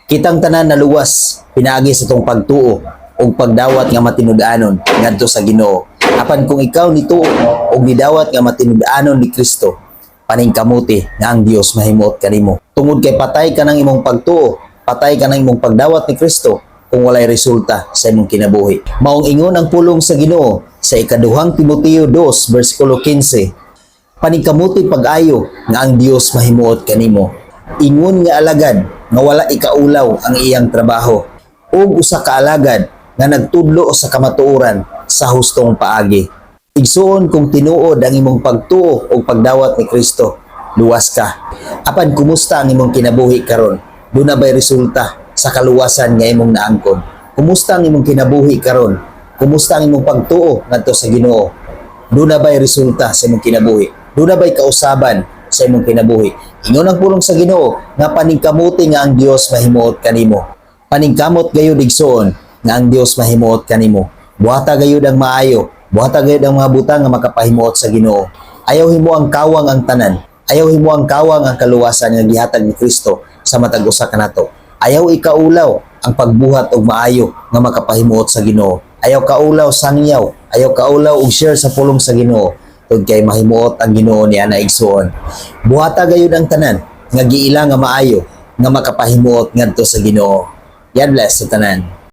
Kitang tanan na luwas pinaagi sa tong pagtuo ug pagdawat nga matinud-anon ngadto sa Ginoo. Apan kung ikaw nituo ug nidawat nga matinud-anon ni Kristo, paningkamuti nga ang Dios mahimuot kanimo. Tungod kay patay ka ng imong pagtuo, patay ka ng imong pagdawat ni Kristo kung walay resulta sa imong kinabuhi. Maong ingon ang pulong sa Ginoo sa ikaduhang Timoteo 2 versikulo 15. Paningkamuti pag-ayo nga ang Dios mahimuot kanimo. Ingon nga alagad nga wala ikaulaw ang iyang trabaho ug usa ka alagad nga nagtudlo sa kamatuoran sa hustong paagi. Igsuon kung tinuod ang imong pagtuo o pagdawat ni Kristo, luwas ka. Apan kumusta ang imong kinabuhi karon? Duna bay resulta sa kaluwasan nga imong naangkon? Kumusta ang imong kinabuhi karon? Kumusta ang imong pagtuo ngadto sa Ginoo? Duna bay resulta sa imong kinabuhi? Duna bay kausaban sa imong kinabuhi? Ingon ang pulong sa Ginoo nga paningkamuti nga ang Dios mahimuot kanimo. Paningkamot gayud igsoon nga ang Dios mahimuot kanimo. Buhata gayud ang maayo, buhata gayud ang mga butang nga makapahimuot sa Ginoo. Ayaw himo ang kawang ang tanan. Ayaw himo ang kawang ang kaluwasan nga gihatag ni Kristo sa matag usa kanato. Ayaw ikaulaw ang pagbuhat og maayo nga makapahimuot sa Ginoo. Ayaw kaulaw sangyaw, ayaw kaulaw og share sa pulong sa Ginoo. Tungod kay mahimuot ang Ginoo niya na igsuon. Buhata gayud ang tanan nga giila nga maayo nga makapahimuot ngadto sa Ginoo. God bless sa tanan.